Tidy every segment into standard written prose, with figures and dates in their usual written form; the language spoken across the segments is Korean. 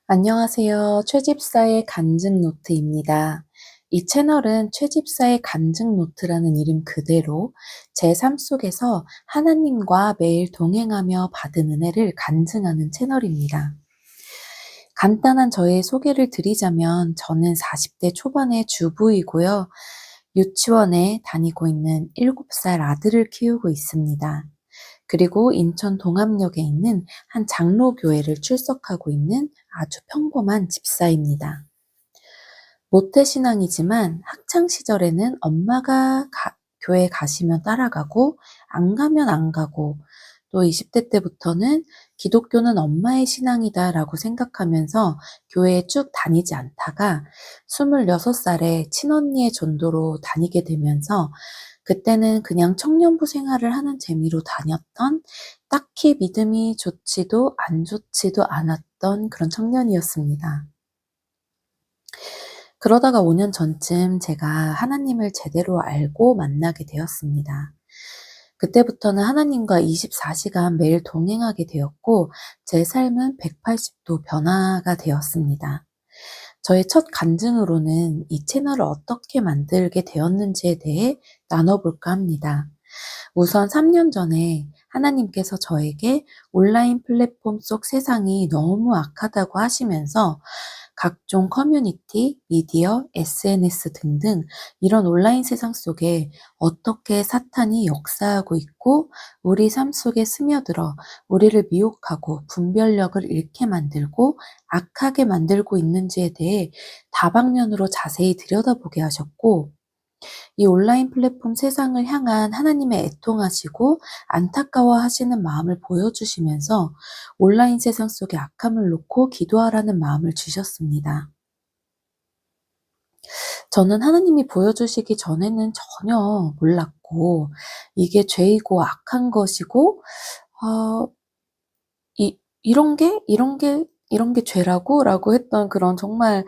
안녕하세요. 최집사의 간증 노트입니다. 이 채널은 최집사의 간증 노트라는 이름 그대로 제 삶 속에서 하나님과 매일 동행하며 받은 은혜를 간증하는 채널입니다. 간단한 저의 소개를 드리자면 저는 40대 초반의 주부이고요. 유치원에 다니고 있는 7살 아들을 키우고 있습니다. 그리고 인천 동암역에 있는 한 장로교회를 출석하고 있는 아주 평범한 집사입니다. 모태신앙이지만 학창시절에는 엄마가 교회 가시면 따라가고 안 가면 안 가고 또 20대 때부터는 기독교는 엄마의 신앙이다라고 생각하면서 교회에 쭉 다니지 않다가 26살에 친언니의 전도로 다니게 되면서 그때는 그냥 청년부 생활을 하는 재미로 다녔던 딱히 믿음이 좋지도 안 좋지도 않았던 그런 청년이었습니다. 그러다가 5년 전쯤 제가 하나님을 제대로 알고 만나게 되었습니다. 그때부터는 하나님과 24시간 매일 동행하게 되었고 제 삶은 180도 변화가 되었습니다. 저의 첫 간증으로는 이 채널을 어떻게 만들게 되었는지에 대해 나눠볼까 합니다. 우선 3년 전에 하나님께서 저에게 온라인 플랫폼 속 세상이 너무 악하다고 하시면서 각종 커뮤니티, 미디어, SNS 등등 이런 온라인 세상 속에 어떻게 사탄이 역사하고 있고 우리 삶 속에 스며들어 우리를 미혹하고 분별력을 잃게 만들고 악하게 만들고 있는지에 대해 다방면으로 자세히 들여다보게 하셨고 이 온라인 플랫폼 세상을 향한 하나님의 애통하시고 안타까워하시는 마음을 보여주시면서 온라인 세상 속의 악함을 놓고 기도하라는 마음을 주셨습니다. 저는 하나님이 보여주시기 전에는 전혀 몰랐고 이게 죄이고 악한 것이고 어 이런 게 죄라고? 라고 했던 그런 정말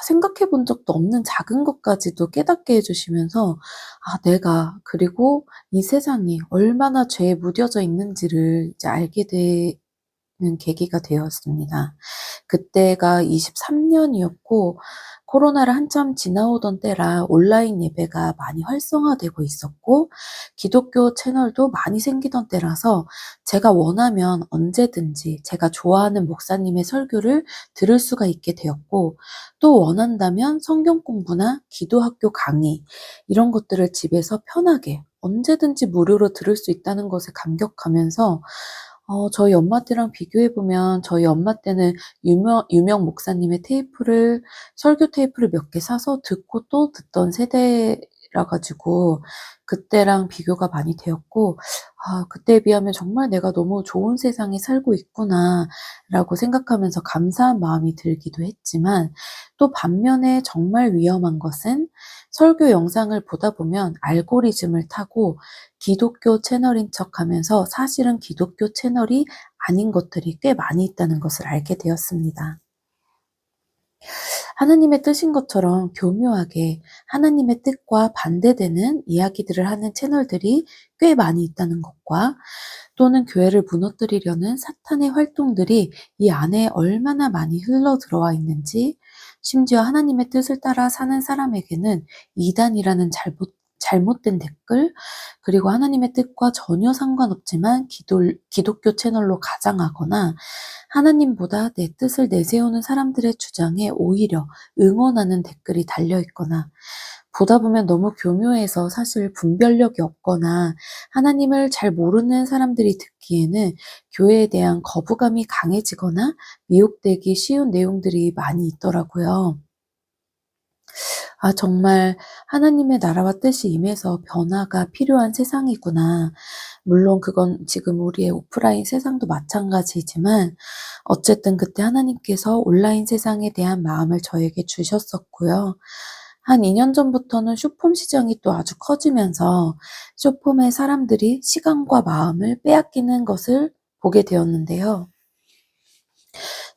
생각해 본 적도 없는 작은 것까지도 깨닫게 해 주시면서 내가 그리고 이 세상이 얼마나 죄에 무뎌져 있는지를 이제 알게 되는 계기가 되었습니다. 그때가 23년이었고 코로나를 한참 지나오던 때라 온라인 예배가 많이 활성화되고 있었고 기독교 채널도 많이 생기던 때라서 제가 원하면 언제든지 제가 좋아하는 목사님의 설교를 들을 수가 있게 되었고 또 원한다면 성경 공부나 기도학교 강의 이런 것들을 집에서 편하게 언제든지 무료로 들을 수 있다는 것에 감격하면서 저희 엄마 때랑 비교해 보면 저희 엄마 때는 유명 목사님의 설교 테이프를 몇 개 사서 듣고 또 듣던 세대라 가지고 그때랑 비교가 많이 되었고 그때에 비하면 '정말 내가 너무 좋은 세상에 살고 있구나.'라고 생각하면서 감사한 마음이 들기도 했지만 또 반면에 정말 위험한 것은 설교 영상을 보다 보면 알고리즘을 타고 기독교 채널인 척하면서 사실은 기독교 채널이 아닌 것들이 꽤 많이 있다는 것을 알게 되었습니다. 하나님의 뜻인 것처럼 교묘하게 하나님의 뜻과 반대되는 이야기들을 하는 채널들이 꽤 많이 있다는 것과 또는 교회를 무너뜨리려는 사탄의 활동들이 이 안에 얼마나 많이 흘러 들어와 있는지 심지어 하나님의 뜻을 따라 사는 사람에게는 이단이라는 잘못된 댓글, 그리고 하나님의 뜻과 전혀 상관없지만 기독교 채널로 가장하거나 하나님보다 내 뜻을 내세우는 사람들의 주장에 오히려 응원하는 댓글이 달려있거나 보다 보면 너무 교묘해서 사실 분별력이 없거나 하나님을 잘 모르는 사람들이 듣기에는 교회에 대한 거부감이 강해지거나 미혹되기 쉬운 내용들이 많이 있더라고요. 정말 하나님의 나라와 뜻이 임해서 변화가 필요한 세상이구나. 물론 그건 지금 우리의 오프라인 세상도 마찬가지지만 어쨌든 그때 하나님께서 온라인 세상에 대한 마음을 저에게 주셨었고요. 한 2년 전부터는 숏폼 시장이 또 아주 커지면서 숏폼의 사람들이 시간과 마음을 빼앗기는 것을 보게 되었는데요.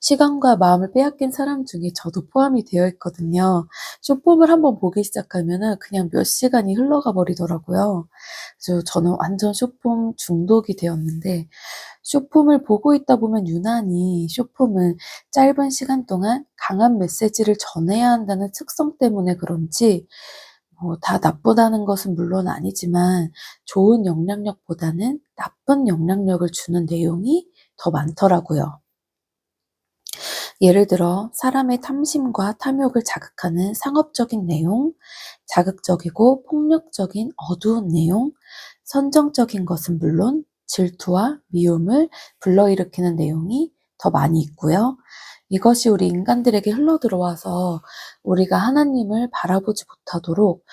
시간과 마음을 빼앗긴 사람 중에 저도 포함이 되어 있거든요. 숏폼을 한번 보기 시작하면은 그냥 몇 시간이 흘러가 버리더라고요. 그래서 저는 완전 숏폼 중독이 되었는데, 숏폼을 보고 있다 보면 유난히 숏폼은 짧은 시간 동안 강한 메시지를 전해야 한다는 특성 때문에 그런지 뭐 다 나쁘다는 것은 물론 아니지만 좋은 영향력보다는 나쁜 영향력을 주는 내용이 더 많더라고요. 예를 들어 사람의 탐심과 탐욕을 자극하는 상업적인 내용, 자극적이고 폭력적인 어두운 내용, 선정적인 것은 물론 질투와 미움을 불러일으키는 내용이 더 많이 있고요. 이것이 우리 인간들에게 흘러들어와서 우리가 하나님을 바라보지 못하도록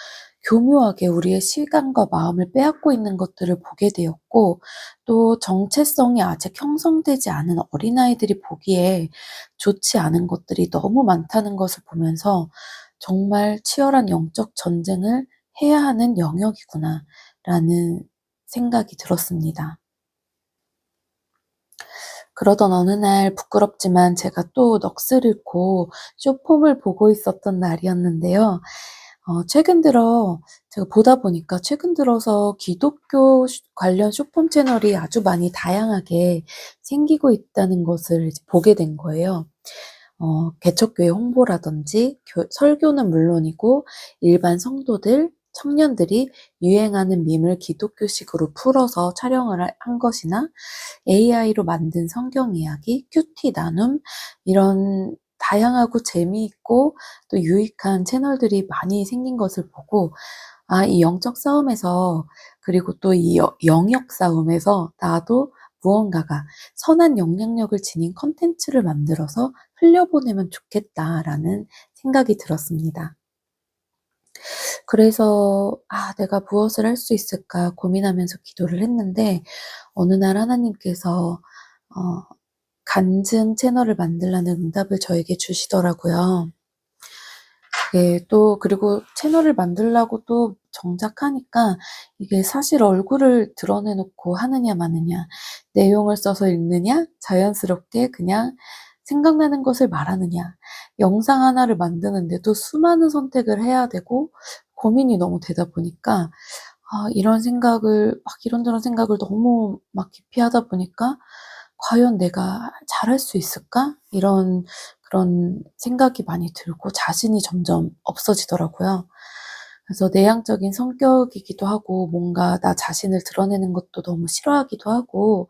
교묘하게 우리의 시간과 마음을 빼앗고 있는 것들을 보게 되었고, 또 정체성이 아직 형성되지 않은 어린아이들이 보기에 좋지 않은 것들이 너무 많다는 것을 보면서 정말 치열한 영적 전쟁을 해야 하는 영역이구나라는 생각이 들었습니다. 그러던 어느 날 부끄럽지만 제가 또 넋을 잃고 쇼폼을 보고 있었던 날이었는데요. 최근 들어 제가 보다 보니까 최근 들어서 기독교 관련 쇼폼 채널이 아주 많이 다양하게 생기고 있다는 것을 이제 보게 된 거예요. 개척교회 홍보라든지 설교는 물론이고 일반 성도들, 청년들이 유행하는 밈을 기독교식으로 풀어서 촬영을 한 것이나 AI로 만든 성경 이야기, 큐티 나눔, 이런 다양하고 재미있고 또 유익한 채널들이 많이 생긴 것을 보고, 이 영적 싸움에서, 그리고 또 이 영역 싸움에서 나도 무언가가 선한 영향력을 지닌 컨텐츠를 만들어서 흘려보내면 좋겠다라는 생각이 들었습니다. 그래서 내가 무엇을 할 수 있을까 고민하면서 기도를 했는데, 어느 날 하나님께서 어 간증 채널을 만들라는 응답을 저에게 주시더라고요. 또 그리고 채널을 만들라고 또 정작 하니까 이게 사실 얼굴을 드러내 놓고 하느냐 마느냐, 내용을 써서 읽느냐, 자연스럽게 그냥 생각나는 것을 말하느냐, 영상 하나를 만드는데도 수많은 선택을 해야 되고 고민이 너무 되다 보니까 이런 생각을 이런저런 생각을 너무 막 깊이 하다 보니까 '과연 내가 잘할 수 있을까?' 이런 그런 생각이 많이 들고 자신이 점점 없어지더라고요. 그래서 내향적인 성격이기도 하고 뭔가 나 자신을 드러내는 것도 너무 싫어하기도 하고,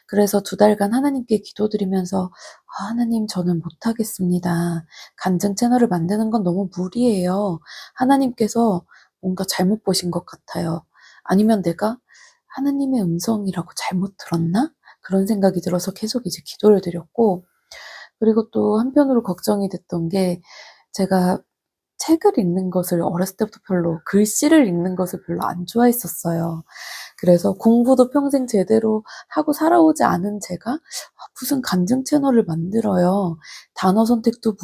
그래서 2달간 하나님께 기도드리면서 하나님, 저는 못하겠습니다. 간증 채널을 만드는 건 너무 무리예요. 하나님께서 뭔가 잘못 보신 것 같아요. 아니면 내가 하나님의 음성이라고 잘못 들었나?' 그런 생각이 들어서 계속 이제 기도를 드렸고, 그리고 또 한편으로 걱정이 됐던 게, 제가 책을 읽는 것을 어렸을 때부터 별로, 글씨를 읽는 것을 별로 안 좋아했었어요. 그래서 공부도 평생 제대로 하고 살아오지 않은 제가 무슨 간증 채널을 만들어요. 단어 선택도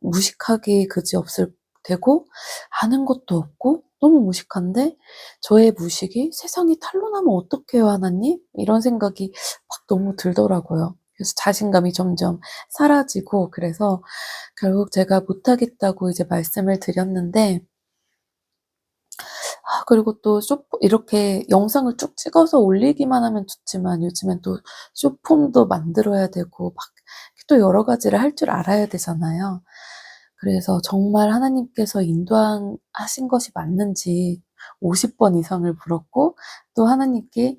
무식하게 그지없을 테고, 아는 것도 없고 너무 무식한데 저의 무식이 세상이 탄로나면 어떡해요 하나님? 이런 생각이 막 너무 들더라고요. 그래서 자신감이 점점 사라지고, 그래서 결국 제가 못하겠다고 이제 말씀을 드렸는데, 그리고 또 이렇게 영상을 쭉 찍어서 올리기만 하면 좋지만 요즘엔 또 숏폼도 만들어야 되고 막 또 여러 가지를 할 줄 알아야 되잖아요. 그래서 정말 하나님께서 인도하신 것이 맞는지 50번 이상을 물었고, 또 하나님께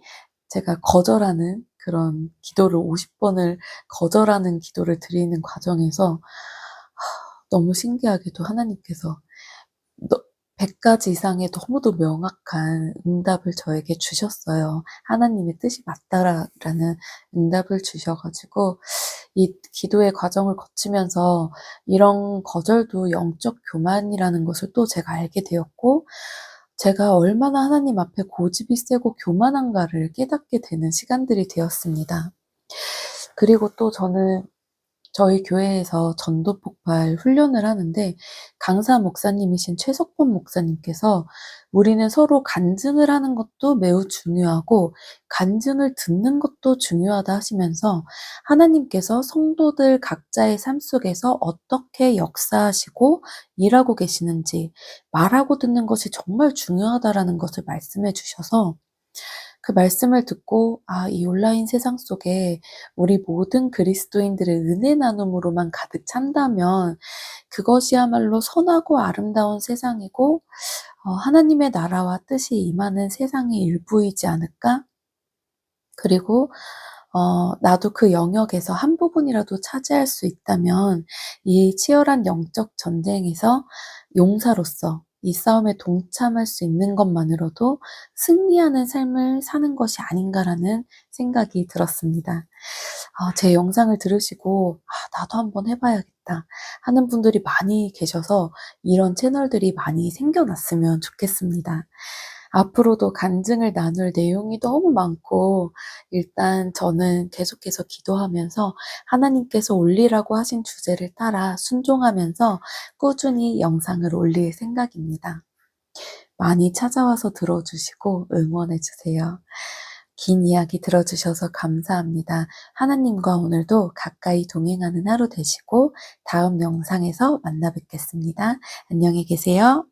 제가 거절하는 그런 기도를 50번을 거절하는 기도를 드리는 과정에서 너무 신기하게도 하나님께서 너 100가지 이상의 너무도 명확한 응답을 저에게 주셨어요. 하나님의 뜻이 맞다라는 응답을 주셔 가지고, 이 기도의 과정을 거치면서 이런 거절도 영적 교만이라는 것을 또 제가 알게 되었고, 제가 얼마나 하나님 앞에 고집이 세고 교만한가를 깨닫게 되는 시간들이 되었습니다. 그리고 또 저는 저희 교회에서 전도 폭발 훈련을 하는데 강사 목사님이신 최석범 목사님께서 우리는 서로 간증을 하는 것도 매우 중요하고 간증을 듣는 것도 중요하다 하시면서 하나님께서 성도들 각자의 삶 속에서 어떻게 역사하시고 일하고 계시는지 말하고 듣는 것이 정말 중요하다라는 것을 말씀해 주셔서 그 말씀을 듣고 이 온라인 세상 속에 우리 모든 그리스도인들의 은혜 나눔으로만 가득 찬다면 그것이야말로 선하고 아름다운 세상이고 하나님의 나라와 뜻이 임하는 세상의 일부이지 않을까? 그리고 나도 그 영역에서 한 부분이라도 차지할 수 있다면 이 치열한 영적 전쟁에서 용사로서 이 싸움에 동참할 수 있는 것만으로도 승리하는 삶을 사는 것이 아닌가라는 생각이 들었습니다. 제 영상을 들으시고 '나도 한번 해 봐야겠다.' 하는 분들이 많이 계셔서 이런 채널들이 많이 생겨났으면 좋겠습니다. 앞으로도 간증을 나눌 내용이 너무 많고 일단 저는 계속해서 기도하면서 하나님께서 올리라고 하신 주제를 따라 순종하면서 꾸준히 영상을 올릴 생각입니다. 많이 찾아와서 들어주시고 응원해 주세요. 긴 이야기 들어주셔서 감사합니다. 하나님과 오늘도 가까이 동행하는 하루 되시고 다음 영상에서 만나 뵙겠습니다. 안녕히 계세요.